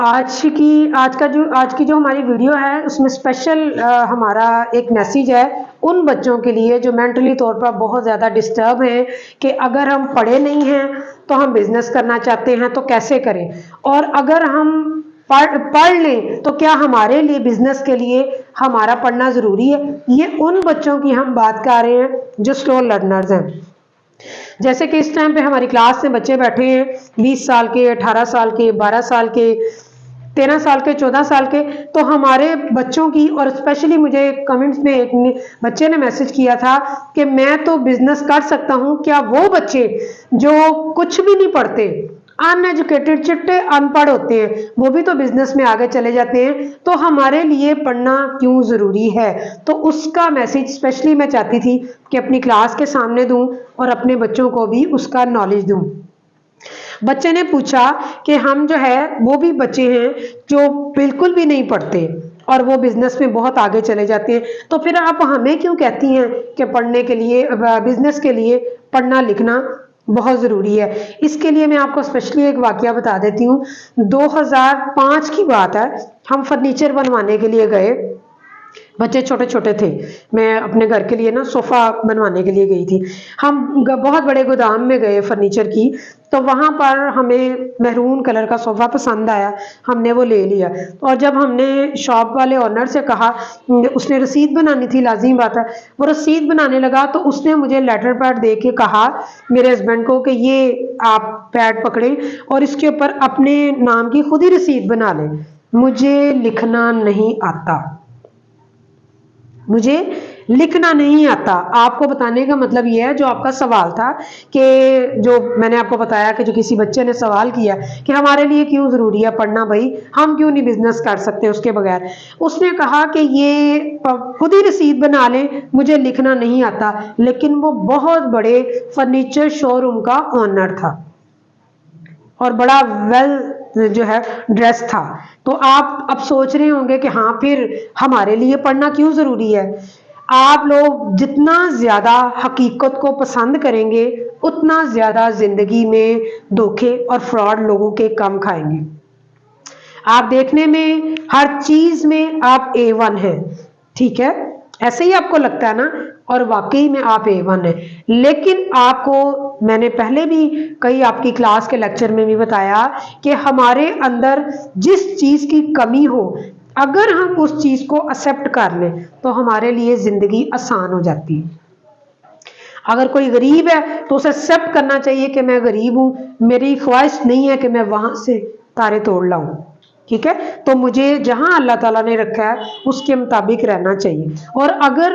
آج کی جو ہماری ویڈیو ہے اس میں اسپیشل ہمارا ایک میسیج ہے ان بچوں کے لیے جو مینٹلی طور پر بہت زیادہ ڈسٹرب ہیں کہ اگر ہم پڑھے نہیں ہیں تو ہم بزنس کرنا چاہتے ہیں تو کیسے کریں، اور اگر ہم پڑھ لیں تو کیا ہمارے لیے بزنس کے لیے ہمارا پڑھنا ضروری ہے۔ یہ ان بچوں کی ہم بات کر رہے ہیں جو سلو لرنرز ہیں۔ جیسے کہ اس ٹائم پہ ہماری کلاس میں بچے بیٹھے ہیں 20 سال کے، 18 سال کے، 12 سال کے، 13 سال کے، 14 سال کے، تو ہمارے بچوں کی، اور اسپیشلی مجھے کمنٹس میں ایک بچے نے میسج کیا تھا کہ میں تو بزنس کر سکتا ہوں، کیا وہ بچے جو کچھ بھی نہیں پڑھتے، ان ایجوکیٹڈ، چٹے ان پڑھ ہوتے ہیں، وہ بھی تو بزنس میں آگے چلے جاتے ہیں، تو ہمارے لیے پڑھنا کیوں ضروری ہے؟ تو اس کا میسج اسپیشلی میں چاہتی تھی کہ اپنی کلاس کے سامنے دوں اور اپنے بچوں کو بھی اس کا نالج دوں۔ بچے نے پوچھا کہ ہم جو ہے وہ بھی بچے ہیں جو بالکل بھی نہیں پڑھتے اور وہ بزنس میں بہت آگے چلے جاتے ہیں، تو پھر آپ ہمیں کیوں کہتی ہیں کہ پڑھنے کے لیے، بزنس کے لیے پڑھنا لکھنا بہت ضروری ہے؟ اس کے لیے میں آپ کو اسپیشلی ایک واقعہ بتا دیتی ہوں۔ 2005 کی بات ہے، ہم فرنیچر بنوانے کے لیے گئے، بچے چھوٹے چھوٹے تھے، میں اپنے گھر کے لیے نا صوفہ بنوانے کے لیے گئی تھی۔ ہم بہت بڑے گودام میں گئے فرنیچر کی، تو وہاں پر ہمیں میرون کلر کا صوفہ پسند آیا، ہم نے وہ لے لیا، اور جب ہم نے شاپ والے آنر سے کہا، اس نے رسید بنانی تھی، لازمی بات ہے، وہ رسید بنانے لگا تو اس نے مجھے لیٹر پیڈ دے کے کہا میرے ہسبینڈ کو کہ یہ آپ پیڈ پکڑیں اور اس کے اوپر اپنے نام کی خود ہی رسید بنا لیں۔ مجھے لکھنا نہیں آتا، مجھے لکھنا نہیں آتا۔ آپ کو بتانے کا مطلب یہ ہے، جو آپ کا سوال تھا کہ جو میں نے آپ کو بتایا کہ جو کسی بچے نے سوال کیا کہ ہمارے لیے کیوں ضروری ہے پڑھنا، بھائی ہم کیوں نہیں بزنس کر سکتے اس کے بغیر، اس نے کہا کہ یہ خود ہی رسید بنا لیں، مجھے لکھنا نہیں آتا، لیکن وہ بہت بڑے فرنیچر شو روم کا آنر تھا اور بڑا ویل جو ہے ڈریس تھا۔ تو آپ اب سوچ رہے ہوں گے کہ ہاں پھر ہمارے لیے پڑھنا کیوں ضروری ہے؟ آپ لوگ جتنا زیادہ حقیقت کو پسند کریں گے اتنا زیادہ زندگی میں دھوکے اور فراڈ لوگوں کے کم کھائیں گے۔ آپ دیکھنے میں ہر چیز میں آپ A1 ہیں، ٹھیک ہے، ایسے ہی آپ کو لگتا ہے نا، اور واقعی میں آپ A1 ہیں، لیکن آپ کو میں نے پہلے بھی کئی آپ کی کلاس کے لیکچر میں بھی بتایا کہ ہمارے اندر جس چیز کی کمی ہو، اگر ہم اس چیز کو ایکسپٹ کر لیں تو ہمارے لیے زندگی آسان ہو جاتی ہے۔ اگر کوئی غریب ہے تو اسے ایکسپٹ کرنا چاہیے کہ میں غریب ہوں، میری خواہش نہیں ہے کہ میں وہاں سے تارے توڑ لاؤں، ٹھیک ہے، تو مجھے جہاں اللہ تعالیٰ نے رکھا ہے اس کے مطابق رہنا چاہیے۔ اور اگر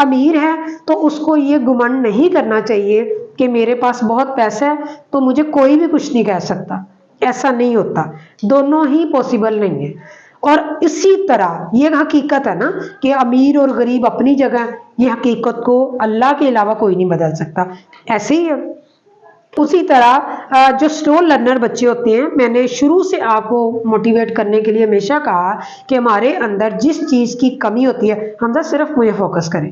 امیر ہے تو اس کو یہ گمنڈ نہیں کرنا چاہیے کہ میرے پاس بہت پیسہ ہے تو مجھے کوئی بھی کچھ نہیں کہہ سکتا، ایسا نہیں ہوتا، دونوں ہی پاسبل نہیں ہے۔ اور اسی طرح یہ حقیقت ہے نا کہ امیر اور غریب اپنی جگہ، یہ حقیقت کو اللہ کے علاوہ کوئی نہیں بدل سکتا، ایسے ہی ہے۔ اسی طرح جو سلو لرنر بچے ہوتے ہیں، میں نے شروع سے آپ کو موٹیویٹ کرنے کے لیے ہمیشہ کہا کہ ہمارے اندر جس چیز کی کمی ہوتی ہے، ہم صرف مجھے فوکس کریں،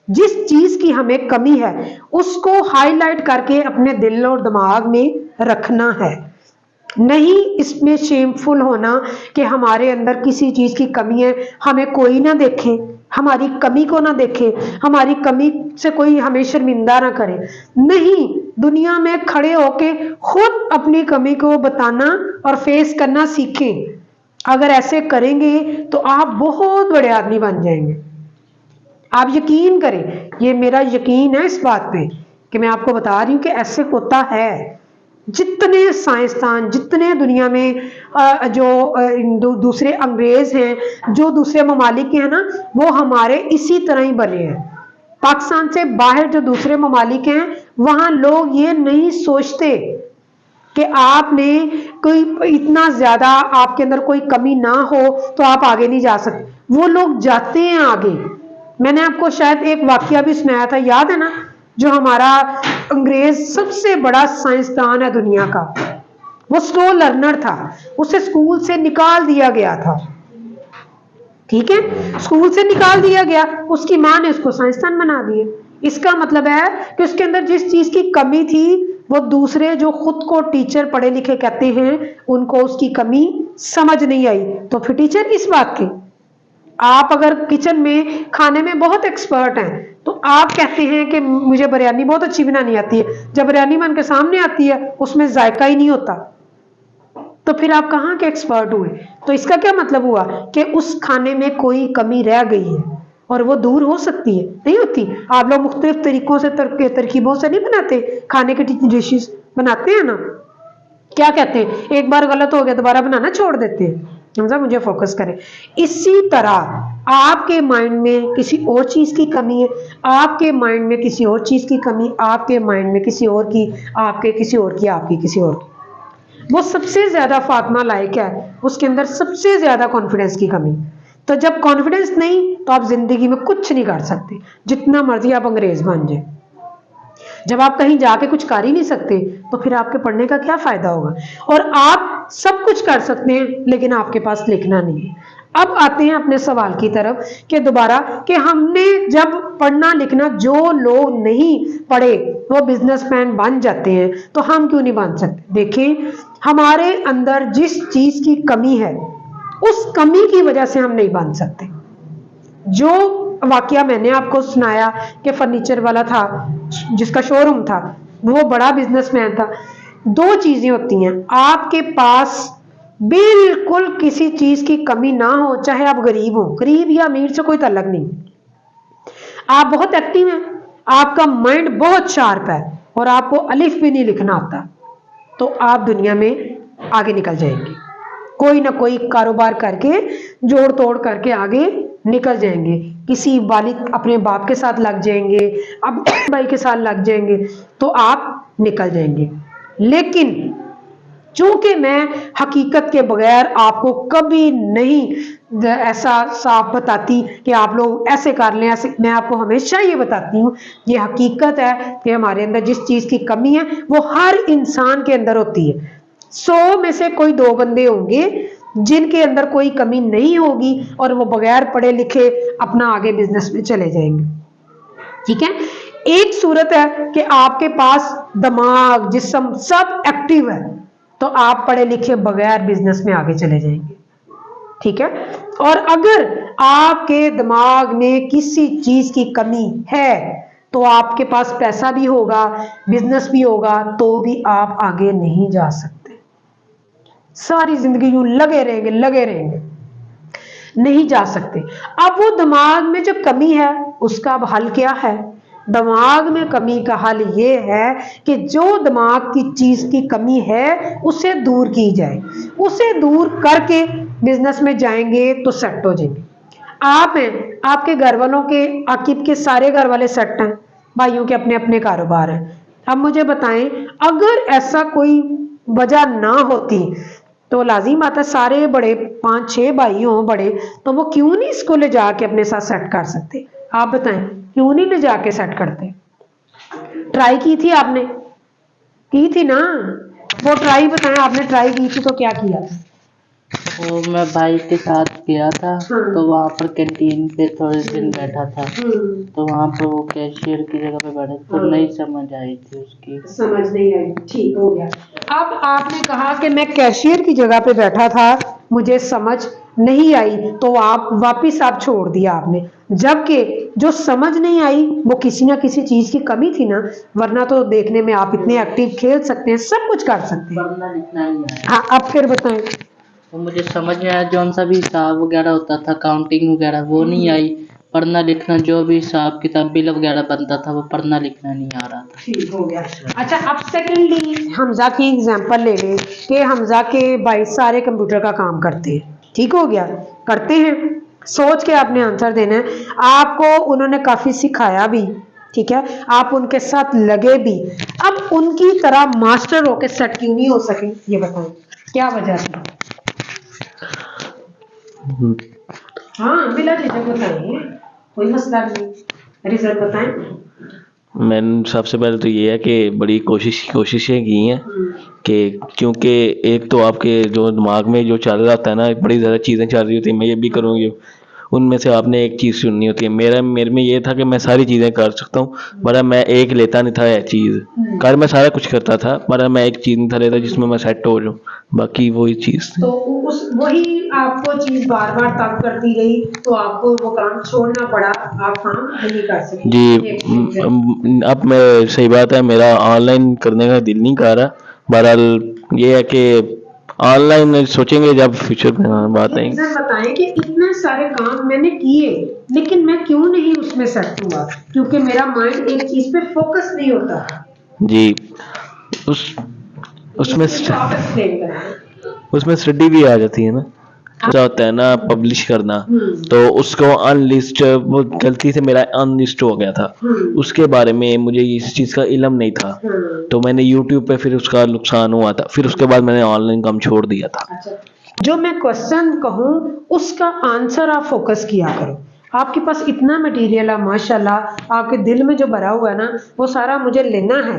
جس چیز کی ہمیں کمی ہے اس کو ہائی لائٹ کر کے اپنے دل اور دماغ میں رکھنا ہے، نہیں اس میں شیم فل ہونا کہ ہمارے اندر کسی چیز کی کمی ہے، ہمیں کوئی نہ دیکھے، ہماری کمی کو نہ دیکھے، ہماری کمی سے کوئی ہمیں شرمندہ نہ کرے، نہیں، دنیا میں کھڑے ہو کے خود اپنی کمی کو بتانا اور فیس کرنا سیکھیں۔ اگر ایسے کریں گے تو آپ بہت بڑے آدمی بن جائیں گے، آپ یقین کریں، یہ میرا یقین ہے اس بات پہ کہ میں آپ کو بتا رہی ہوں کہ ایسے ہوتا ہے۔ جتنے سائنسدان، جتنے دنیا میں جو دوسرے انگریز ہیں، جو دوسرے ممالک کے ہیں نا، وہ ہمارے اسی طرح ہی بنے ہیں۔ پاکستان سے باہر جو دوسرے ممالک ہیں وہاں لوگ یہ نہیں سوچتے کہ آپ نے کوئی اتنا زیادہ آپ کے اندر کوئی کمی نہ ہو تو آپ آگے نہیں جا سکتے، وہ لوگ جاتے ہیں آگے۔ میں نے آپ کو شاید ایک واقعہ بھی سنایا تھا، یاد ہے نا، جو ہمارا انگریز سب سے بڑا سائنسدان ہے دنیا کا، وہ سلو لرنر تھا، اسے اسکول سے نکال دیا گیا تھا، ٹھیک ہے، اسکول سے نکال دیا گیا، اس کی ماں نے اس کو سائنسدان بنا دیا۔ اس کا مطلب ہے کہ اس کے اندر جس چیز کی کمی تھی وہ دوسرے جو خود کو ٹیچر پڑھے لکھے کہتے ہیں ان کو اس کی کمی سمجھ نہیں آئی، تو پھر ٹیچر کس بات کے؟ آپ اگر کچن میں کھانے میں بہت ایکسپرٹ ہیں تو آپ کہتے ہیں کہ مجھے بریانی بہت اچھی بنانی آتی ہے، جب بریانی بن کے سامنے آتی ہے اس میں ذائقہ ہی نہیں ہوتا، تو پھر آپ کہاں کے ایکسپرٹ ہوئے؟ تو اس کا کیا مطلب ہوا کہ اس کھانے میں کوئی کمی رہ گئی ہے اور وہ دور ہو سکتی ہے؟ نہیں ہوتی۔ آپ لوگ مختلف طریقوں سے ترکیبوں سے نہیں بناتے کھانے کے ڈشز، بناتے ہیں نا، کیا کہتے ہیں ایک بار غلط ہو گیا دوبارہ بنانا چھوڑ دیتے ہیں، سمجھا؟ مجھے فوکس کریں۔ اسی طرح آپ کے مائنڈ میں کسی اور چیز کی کمی ہے، آپ کے مائنڈ میں کسی اور چیز کی کمی، آپ کے مائنڈ میں کسی اور کی، آپ کے کسی اور کی، آپ کی کسی اور کی۔ وہ سب سے زیادہ فاطمہ لائق ہے، اس کے اندر سب سے زیادہ کانفیڈنس کی کمی۔ تو جب کانفیڈنس نہیں تو آپ زندگی میں کچھ نہیں کر سکتے، جتنا مرضی آپ انگریز بن جائیں۔ جب آپ کہیں جا کے کچھ کر ہی نہیں سکتے تو پھر آپ کے پڑھنے کا کیا فائدہ ہوگا؟ اور آپ سب کچھ کر سکتے ہیں لیکن آپ کے پاس لکھنا نہیں ہے۔ اب آتے ہیں اپنے سوال کی طرف کہ دوبارہ کہ ہم نے جب پڑھنا لکھنا، جو لوگ نہیں پڑھے وہ بزنس مین بن جاتے ہیں تو ہم کیوں نہیں بن سکتے؟ دیکھیں، ہمارے اندر جس چیز کی کمی ہے اس کمی کی وجہ سے ہم نہیں بن سکتے۔ جو واقعہ میں نے آپ کو سنایا کہ فرنیچر والا تھا جس کا شو روم تھا، وہ بڑا بزنس مین تھا، دو چیزیں ہوتی ہیں، آپ کے پاس بالکل کسی چیز کی کمی نہ ہو، چاہے آپ غریب ہو، غریب یا امیر سے کوئی تعلق نہیں، آپ بہت ایکٹیو ہیں، آپ کا مائنڈ بہت شارپ ہے اور آپ کو الف بھی نہیں لکھنا آتا، تو آپ دنیا میں آگے نکل جائیں گے، کوئی نہ کوئی کاروبار کر کے جوڑ توڑ کر کے آگے نکل جائیں گے، کسی والد اپنے باپ کے ساتھ لگ جائیں گے، اب بھائی کے ساتھ لگ جائیں گے تو آپ نکل جائیں گے۔ لیکن چونکہ میں حقیقت کے بغیر آپ کو کبھی نہیں ایسا صاف بتاتی کہ آپ لوگ ایسے کر لیں، ایسے، میں آپ کو ہمیشہ یہ بتاتی ہوں، یہ حقیقت ہے کہ ہمارے اندر جس چیز کی کمی ہے وہ ہر انسان کے اندر ہوتی ہے۔ 100 میں سے کوئی 2 بندے ہوں گے جن کے اندر کوئی کمی نہیں ہوگی اور وہ بغیر پڑھے لکھے اپنا آگے بزنس میں چلے جائیں گے، ٹھیک ہے؟ ایک صورت ہے کہ آپ کے پاس دماغ، جسم سب ایکٹیو ہے تو آپ پڑھے لکھے بغیر بزنس میں آگے چلے جائیں گے، ٹھیک ہے؟ اور اگر آپ کے دماغ میں کسی چیز کی کمی ہے تو آپ کے پاس پیسہ بھی ہوگا، بزنس بھی ہوگا، تو بھی آپ آگے نہیں جا سکتے، ساری زندگی یوں لگے رہیں گے، نہیں جا سکتے۔ اب وہ دماغ میں جو کمی ہے اس کا اب حل کیا ہے؟ دماغ میں کمی کا حل یہ ہے کہ جو دماغ کی چیز کی کمی ہے اسے دور کی جائے، اسے دور کر کے بزنس میں جائیں گے تو سیٹ ہو جائیں گے۔ آپ ہیں، آپ کے گھر والوں کے، عاقب کے سارے گھر والے سیٹ ہیں، بھائیوں کے اپنے اپنے کاروبار ہیں۔ اب مجھے بتائیں، اگر ایسا کوئی وجہ نہ ہوتی تو لازم بات ہے سارے بڑے 5-6 بھائی ہوں بڑے تو وہ کیوں نہیں اس کو لے جا کے اپنے ساتھ سیٹ کر سکتے؟ آپ بتائیں کیوں نہیں لے جا کے سیٹ کرتے؟ ٹرائی کی تھی آپ نے؟ کی تھی نا؟ وہ ٹرائی بتائیں، آپ نے ٹرائی کی تھی تو کیا کیا؟ وہ میں بھائی کے ساتھ گیا تھا تو وہاں پر کینٹین پہ تھوڑے دن بیٹھا تھا تو وہاں پر وہ کیشیئر کی جگہ پہ بیٹھا تو نہیں سمجھ آئی تھی، اس کی سمجھ نہیں آئی، ٹھیک ہو گیا۔ اب آپ نے کہا کہ میں کیشیئر کی جگہ پہ بیٹھا تھا، مجھے سمجھ نہیں آئی، تو آپ واپس آپ چھوڑ دیا آپ نے، جبکہ جو سمجھ نہیں آئی وہ کسی نہ کسی چیز کی کمی تھی نا، ورنہ تو دیکھنے میں آپ اتنے ایکٹیو، کھیل سکتے ہیں، سب کچھ کر سکتے ہیں۔ پڑھنا لکھنا نہیں آیا۔ ہاں، اب پھر بتائیں۔ وہ مجھے سمجھ نہیں آیا، جون سا بھی حساب وغیرہ ہوتا تھا، کاؤنٹنگ وغیرہ، وہ نہیں آئی۔ پڑھنا لکھنا جو بھی حساب کتاب بل وغیرہ بنتا تھا وہ پڑھنا لکھنا نہیں آ رہا تھا۔ ٹھیک ہو گیا۔ اچھا، اب سیکنڈلی حمزہ کی اگزامپل لے لیں کہ حمزہ کے بھائی سارے کمپیوٹر کا کام کرتے ہیں، ٹھیک ہو گیا، کرتے ہیں، سوچ کے آپ نے آنسر دینا ہے۔ آپ کو انہوں نے کافی سکھایا بھی، ٹھیک ہے، آپ ان کے ساتھ لگے بھی، اب ان کی طرح ماسٹر ہو کے سیٹ کیوں نہیں ہو سکے؟ یہ بتائیں کیا وجہ تھی؟ ہاں بلا جھجک بتائیے، کوئی مسئلہ نہیں، ریزلٹ بتائیں۔ میں نے سب سے پہلے تو یہ ہے کہ بڑی کوششیں کی ہیں کہ کیونکہ ایک تو آپ کے جو دماغ میں جو چل رہا ہوتا ہے نا، بڑی زیادہ چیزیں چل رہی ہوتی ہیں، میں یہ بھی کروں گی ان میں سے آپ نے ایک چیز چننی ہوتی ہے. میرے میں یہ تھا کہ میں ساری چیزیں کر سکتا ہوں، مگر میں ایک لیتا نہیں تھا یہ چیز. کر میں سارا کچھ کرتا تھا، مگر میں ایک چیز نہیں تھا لیتا جس میں سیٹ ہو جاؤں. باقی وہی چیز تھی. تو وہی آپ کو چیز بار بار تنگ کرتی رہی تو آپ کو وہ کام چھوڑنا پڑا، آپ کام نہیں کر سکے. جی اب میں صحیح بات ہے، میرا آن لائن کرنے کا دل نہیں کر رہا. بہرحال یہ ہے کہ آن لائن سوچیں گے جب فیوچر میں بات آئیں گی. بتائیں کہ اتنے سارے کام میں نے کیے لیکن میں کیوں نہیں اس میں سیٹ ہوا؟ کیونکہ میرا مائنڈ ایک چیز پہ فوکس نہیں ہوتا. جی اس میں اسٹڈی بھی آ جاتی ہے نا. ایسا ہوتا ہے نا پبلش کرنا، تو اس کو ان لسٹ، وہ غلطی سے میرا ان لسٹ ہو گیا تھا. اس کے بارے میں مجھے اس چیز کا علم نہیں تھا، تو میں نے یوٹیوب پہ پھر اس کا نقصان ہوا تھا. پھر اس کے بعد میں نے آن لائن کام چھوڑ دیا تھا. جو میں کوشچن کہوں اس کا آنسر آپ فوکس کیا کرو. آپ کے پاس اتنا مٹیریل ہے ماشاءاللہ، آپ کے دل میں جو بھرا ہوا ہے نا وہ سارا مجھے لینا ہے.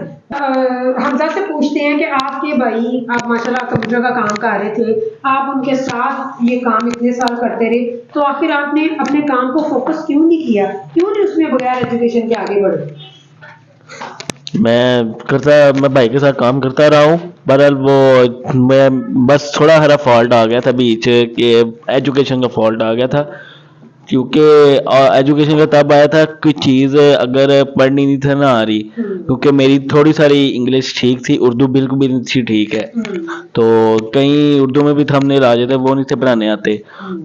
حمزہ سے پوچھتے ہیں کہ آپ کے بھائی، آپ ماشاءاللہ کمپیوٹر کا کام کر رہے تھے، آپ ان کے ساتھ یہ کام اتنے سال کرتے رہے، تو آخر آپ نے اپنے کام کو فوکس کیوں نہیں کیا؟ کیوں نہیں اس میں بغیر ایجوکیشن کے آگے بڑھے؟ میں بھائی کے ساتھ کام کرتا رہا ہوں. بہرحال وہ میں بس تھوڑا ہرا فالٹ آ گیا تھا بیچ کہ ایجوکیشن کا فالٹ آ گیا تھا. کیونکہ ایجوکیشن کا تب آیا تھا کہ چیز اگر پڑھنی نہیں تھی نہ آ رہی، کیونکہ میری تھوڑی ساری انگلش ٹھیک تھی، اردو بالکل بھی نہیں تھی ٹھیک ہے. تو کہیں اردو میں بھی تھے ہم نے راجے تھے، وہ نہیں تھے پڑھانے آتے.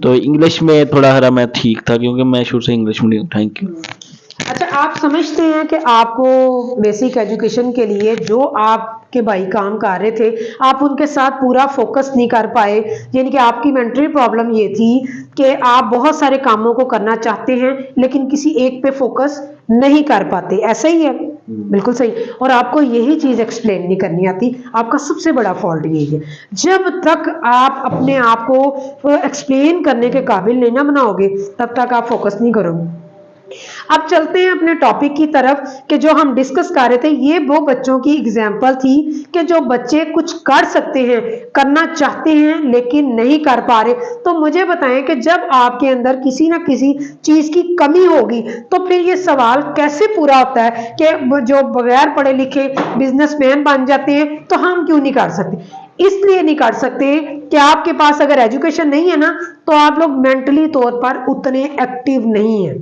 تو انگلش میں تھوڑا ہرا میں ٹھیک تھا، کیونکہ میں شروع سے انگلش میڈیم. Thank you. اچھا، آپ سمجھتے ہیں کہ آپ کو بیسک ایجوکیشن کے لیے جو آپ کے بھائی کام کر رہے تھے آپ ان کے ساتھ پورا فوکس نہیں کر پائے، یعنی کہ آپ کی مینٹلی پرابلم یہ تھی کہ آپ بہت سارے کاموں کو کرنا چاہتے ہیں لیکن کسی ایک پہ فوکس نہیں کر پاتے، ایسا ہی ہے؟ بالکل صحیح. اور آپ کو یہی چیز ایکسپلین نہیں کرنی آتی، آپ کا سب سے بڑا فالٹ یہی ہے. جب تک آپ اپنے آپ کو ایکسپلین کرنے کے قابل نہیں نہ بناؤ گے تب تک آپ فوکس نہیں کرو گے. اب چلتے ہیں اپنے ٹاپک کی طرف کہ جو ہم ڈسکس کر رہے تھے، یہ وہ بچوں کی اگزامپل تھی کہ جو بچے کچھ کر سکتے ہیں، کرنا چاہتے ہیں لیکن نہیں کر پا رہے. تو مجھے بتائیں کہ جب آپ کے اندر کسی نہ کسی چیز کی کمی ہوگی تو پھر یہ سوال کیسے پورا ہوتا ہے کہ جو بغیر پڑھے لکھے بزنس مین بن جاتے ہیں تو ہم کیوں نہیں کر سکتے؟ اس لیے نہیں کر سکتے کہ آپ کے پاس اگر ایجوکیشن نہیں ہے نا تو آپ لوگ مینٹلی طور پر اتنے ایکٹیو نہیں ہیں.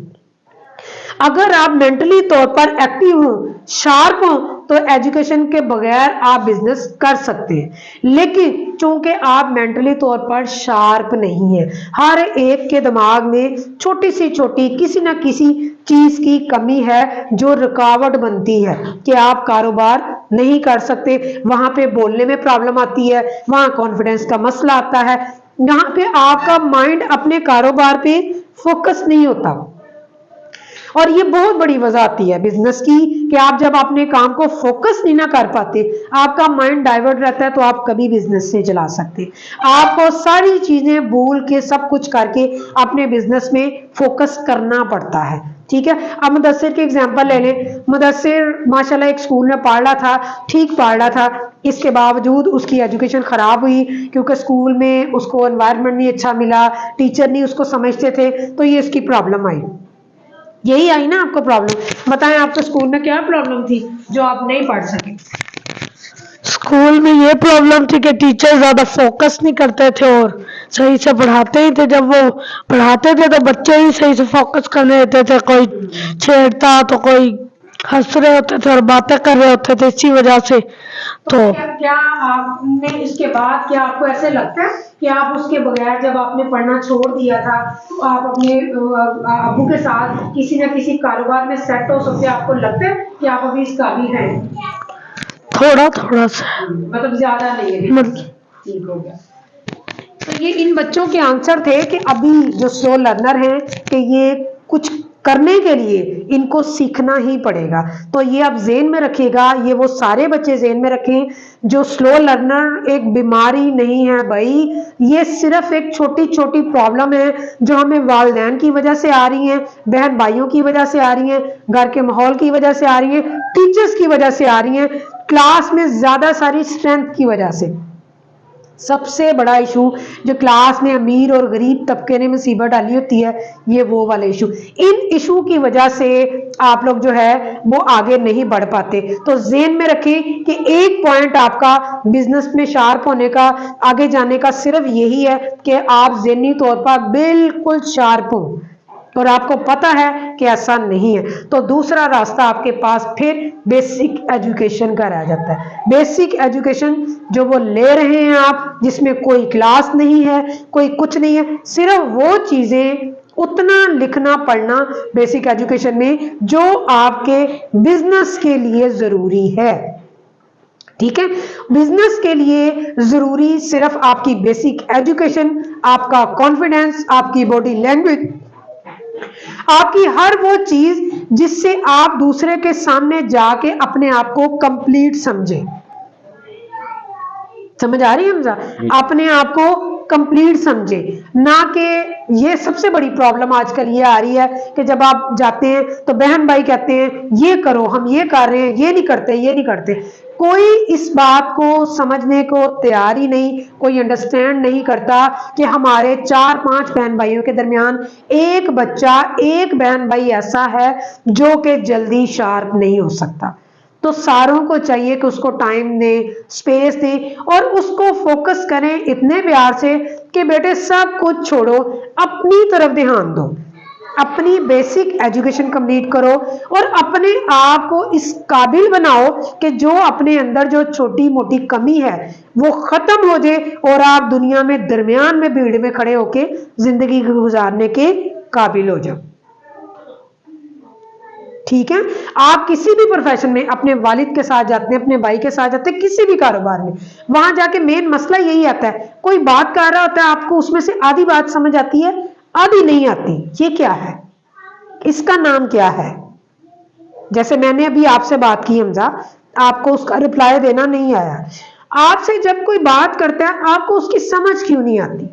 اگر آپ مینٹلی طور پر ایکٹیو ہوں، شارپ ہوں، تو ایجوکیشن کے بغیر آپ بزنس کر سکتے ہیں. لیکن چونکہ آپ مینٹلی طور پر شارپ نہیں ہیں، ہر ایک کے دماغ میں چھوٹی سے چھوٹی کسی نہ کسی چیز کی کمی ہے جو رکاوٹ بنتی ہے کہ آپ کاروبار نہیں کر سکتے. وہاں پہ بولنے میں پرابلم آتی ہے، وہاں کانفیڈنس کا مسئلہ آتا ہے، یہاں پہ آپ کا مائنڈ اپنے کاروبار پہ فوکس نہیں ہوتا. اور یہ بہت بڑی وجہ آتی ہے بزنس کی کہ آپ جب اپنے کام کو فوکس نہیں نہ کر پاتے، آپ کا مائنڈ ڈائیورٹ رہتا ہے تو آپ کبھی بزنس نہیں چلا سکتے. آپ کو ساری چیزیں بھول کے سب کچھ کر کے اپنے بزنس میں فوکس کرنا پڑتا ہے. ٹھیک ہے، اب مدثر کی ایگزامپل لے لیں. مدثر ماشاءاللہ ایک اسکول میں پڑھ رہا تھا، ٹھیک پڑھ رہا تھا، اس کے باوجود اس کی ایجوکیشن خراب ہوئی کیونکہ اسکول میں اس کو انوائرمنٹ نہیں اچھا ملا، ٹیچر نہیں اس کو سمجھتے تھے، تو یہ اس کی پرابلم آئی. یہی آئی نا آپ کو پرابلم؟ بتائیں آپ کو اسکول میں کیا پرابلم تھی جو آپ نہیں پڑھ سکے؟ اسکول میں یہ پرابلم تھی کہ ٹیچر زیادہ فوکس نہیں کرتے تھے اور صحیح سے پڑھاتے ہی تھے. جب وہ پڑھاتے تھے تو بچے ہی صحیح سے فوکس کرنے دیتے تھے، کوئی چھیڑتا تو کوئی ہنس رہے ہوتے تھے اور باتیں کر رہے ہوتے تھے، اسی وجہ سے. تو کیا آپ نے اس کے بعد کیا آپ کو ایسے لگتا ہے کہ آپ اس کے بغیر جب آپ نے پڑھنا چھوڑ دیا تھا تو آپ اپنے ابو کے ساتھ کسی نہ کسی کاروبار میں سیٹ ہو سکتے؟ آپ کو لگتا ہے کہ آپ ابھی اس قابل ہیں؟ تھوڑا تھوڑا سا، مطلب زیادہ نہیں ہے. ٹھیک ہو گیا. تو یہ ان بچوں کے آنسر تھے کہ ابھی جو سلو لرنر ہیں کہ یہ کچھ کرنے کے لیے ان کو سیکھنا ہی پڑے گا. تو یہ آپ ذہن میں رکھیے گا، یہ وہ سارے بچے ذہن میں رکھیں جو سلو لرنر ایک بیماری نہیں ہے بھائی، یہ صرف ایک چھوٹی چھوٹی پرابلم ہے جو ہمیں والدین کی وجہ سے آ رہی ہیں، بہن بھائیوں کی وجہ سے آ رہی ہیں، گھر کے ماحول کی وجہ سے آ رہی ہیں، ٹیچرز کی وجہ سے آ رہی ہیں، کلاس میں زیادہ ساری اسٹرینتھ کی وجہ سے. سب سے بڑا ایشو جو کلاس میں امیر اور غریب طبقے نے مصیبت ڈالی ہوتی ہے یہ وہ والے ایشو، ان ایشو کی وجہ سے آپ لوگ جو ہے وہ آگے نہیں بڑھ پاتے. تو ذہن میں رکھیں کہ ایک پوائنٹ آپ کا بزنس میں شارپ ہونے کا، آگے جانے کا صرف یہی ہے کہ آپ ذہنی طور پر بالکل شارپ ہوں، اور آپ کو پتا ہے کہ ایسا نہیں ہے. تو دوسرا راستہ آپ کے پاس پھر بیسک ایجوکیشن کا رہ جاتا ہے. بیسک ایجوکیشن جو وہ لے رہے ہیں آپ، جس میں کوئی کلاس نہیں ہے، کوئی کچھ نہیں ہے، صرف وہ چیزیں اتنا لکھنا پڑھنا بیسک ایجوکیشن میں جو آپ کے بزنس کے لیے ضروری ہے. ٹھیک ہے، بزنس کے لیے ضروری صرف آپ کی بیسک ایجوکیشن، آپ کا کانفیڈنس، آپ کی باڈی لینگویج، آپ کی ہر وہ چیز جس سے آپ دوسرے کے سامنے جا کے اپنے آپ کو کمپلیٹ سمجھیں. سمجھ آ رہی ہے حمزہ؟ اپنے آپ کو کمپلیٹ سمجھے، نہ کہ یہ سب سے بڑی پرابلم آج کل یہ آ رہی ہے کہ جب آپ جاتے ہیں تو بہن بھائی کہتے ہیں یہ کرو، ہم یہ کر رہے ہیں، یہ نہیں کرتے، یہ نہیں کرتے. کوئی اس بات کو سمجھنے کو تیار ہی نہیں، کوئی انڈرسٹینڈ نہیں کرتا کہ ہمارے 4-5 بہن بھائیوں کے درمیان ایک بچہ، ایک بہن بھائی ایسا ہے جو کہ جلدی شارپ نہیں ہو سکتا. تو ساروں کو چاہیے کہ اس کو ٹائم دیں، سپیس دیں، اور اس کو فوکس کریں اتنے پیار سے کہ بیٹے سب کچھ چھوڑو، اپنی طرف دھیان دو، اپنی بیسک ایجوکیشن کمپلیٹ کرو، اور اپنے آپ کو اس قابل بناؤ کہ جو اپنے اندر جو چھوٹی موٹی کمی ہے وہ ختم ہو جائے، اور آپ دنیا میں درمیان میں بھیڑ میں کھڑے ہو کے زندگی گزارنے کے قابل ہو جاؤ. ٹھیک ہے، آپ کسی بھی پروفیشن میں اپنے والد کے ساتھ جاتے ہیں، اپنے بھائی کے ساتھ جاتے ہیں، کسی بھی کاروبار میں، وہاں جا کے مین مسئلہ یہی آتا ہے، کوئی بات کر رہا ہوتا ہے، آپ کو اس میں سے آدھی بات سمجھ آتی ہے، آدھی نہیں آتی. یہ کیا ہے؟ اس کا نام کیا ہے؟ جیسے میں نے ابھی آپ سے بات کی حمزہ، آپ کو اس کا رپلائی دینا نہیں آیا. آپ سے جب کوئی بات کرتا ہے آپ کو اس کی سمجھ کیوں نہیں آتی؟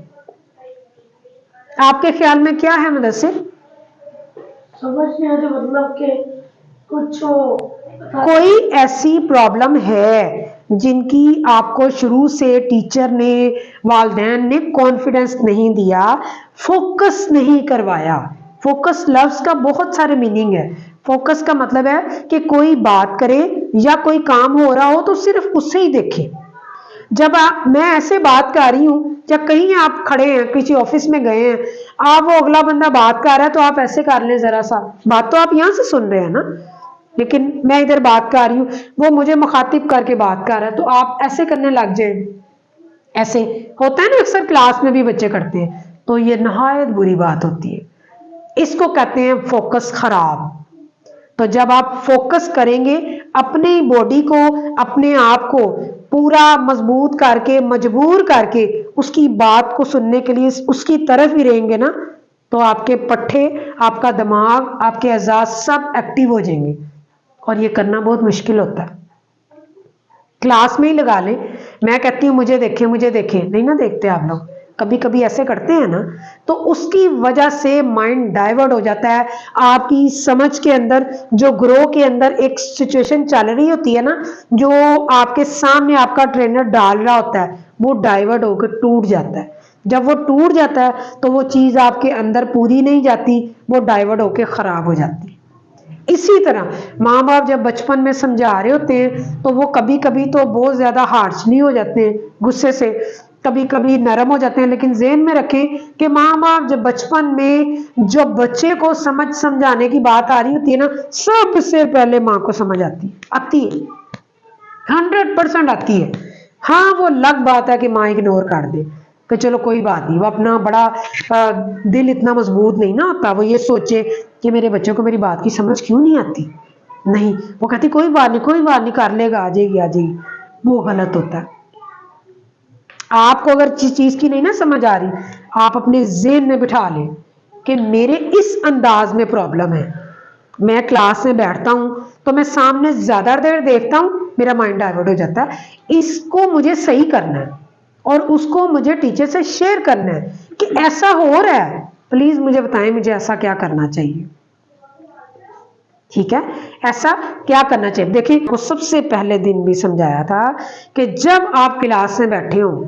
آپ کے خیال میں کیا ہے مدثر؟ سمجھ نہیں آتی مطلب کہ کچھ کوئی ایسی پرابلم ہے جن کی آپ کو شروع سے ٹیچر نے، والدین نے کانفیڈنس نہیں دیا، فوکس نہیں کروایا. فوکس لفظ کا بہت سارے میننگ ہے. فوکس کا مطلب ہے کہ کوئی بات کرے یا کوئی کام ہو رہا ہو تو صرف اس سے ہی دیکھیں. جب میں ایسے بات کر رہی ہوں، جب کہیں آپ کھڑے ہیں، کسی آفس میں گئے ہیں، آپ وہ اگلا بندہ بات کر رہا ہے تو آپ ایسے کر لیں، ذرا سا بات تو آپ یہاں سے سن رہے ہیں نا، لیکن میں ادھر بات کر رہی ہوں، وہ مجھے مخاطب کر کے بات کر رہا ہے تو آپ ایسے کرنے لگ جائیں. ایسے ہوتا ہے نا، اکثر کلاس میں بھی بچے کرتے ہیں، تو یہ نہایت بری بات ہوتی ہے. اس کو کہتے ہیں فوکس خراب. تو جب آپ فوکس کریں گے، اپنی باڈی کو، اپنے آپ کو پورا مضبوط کر کے، مجبور کر کے اس کی بات کو سننے کے لیے اس کی طرف ہی رہیں گے نا، تو آپ کے پٹھے، آپ کا دماغ، آپ کے اعضاء سب ایکٹیو ہو جائیں گے، اور یہ کرنا بہت مشکل ہوتا ہے. کلاس میں ہی لگا لیں، میں کہتی ہوں مجھے دیکھیں، مجھے دیکھیں، نہیں نا دیکھتے آپ لوگ، کبھی کبھی ایسے کرتے ہیں نا، تو اس کی وجہ سے مائنڈ ڈائیورٹ ہو جاتا ہے. آپ کی سمجھ کے اندر جو گرو کے اندر ایک سچویشن چل رہی ہوتی ہے نا، جو آپ کے سامنے آپ کا ٹرینر ڈال رہا ہوتا ہے، وہ ڈائیورٹ ہو کے ٹوٹ جاتا ہے. جب وہ ٹوٹ جاتا ہے تو وہ چیز آپ کے اندر پوری نہیں جاتی، وہ ڈائیورٹ ہو کے خراب ہو جاتی. اسی طرح ماں باپ جب بچپن میں سمجھا رہے ہوتے ہیں تو وہ کبھی کبھی تو بہت زیادہ ہارشلی ہو جاتے ہیں، غصے سے، کبھی کبھی نرم ہو جاتے ہیں، لیکن ذہن میں رکھیں کہ ماں باپ جب بچپن میں جو بچے کو سمجھانے کی بات آ رہی ہوتی ہے نا، سب سے پہلے ماں کو سمجھ آتی ہے 100% آتی ہے. ہاں وہ الگ بات ہے کہ ماں اگنور کر دے کہ چلو کوئی بات نہیں، وہ اپنا بڑا دل اتنا مضبوط نہیں نا ہوتا، وہ یہ سوچے کہ میرے بچوں کو میری بات کی سمجھ کیوں نہیں آتی. نہیں، وہ کہتی کوئی بات نہیں، کوئی بات نہیں، کر لے گا، آ جائے گی، آ جائے گی. وہ غلط ہوتا ہے. آپ کو اگر چیز کی نہیں نا سمجھ آ رہی، آپ اپنے ذہن میں بٹھا لیں کہ میرے اس انداز میں پرابلم ہے. میں کلاس میں بیٹھتا ہوں تو میں سامنے زیادہ دیر دیکھتا ہوں، میرا مائنڈ ڈائیورٹ ہو جاتا ہے. اس کو مجھے صحیح کرنا ہے اور اس کو مجھے ٹیچر سے شیئر کرنا ہے کہ ایسا ہو رہا ہے، پلیز مجھے بتائیں مجھے ایسا کیا کرنا چاہیے. ٹھیک ہے، ایسا کیا کرنا چاہیے. دیکھیں، کو سب سے پہلے دن بھی سمجھایا تھا کہ جب آپ کلاس میں بیٹھے ہوں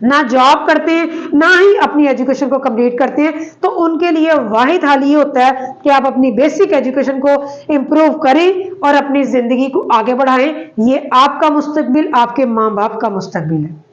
نہ جاب کرتے ہیں نہ ہی اپنی ایجوکیشن کو کمپلیٹ کرتے ہیں، تو ان کے لیے واحد حل یہ ہوتا ہے کہ آپ اپنی بیسک ایجوکیشن کو امپروو کریں اور اپنی زندگی کو آگے بڑھائیں. یہ آپ کا مستقبل، آپ کے ماں باپ کا مستقبل ہے.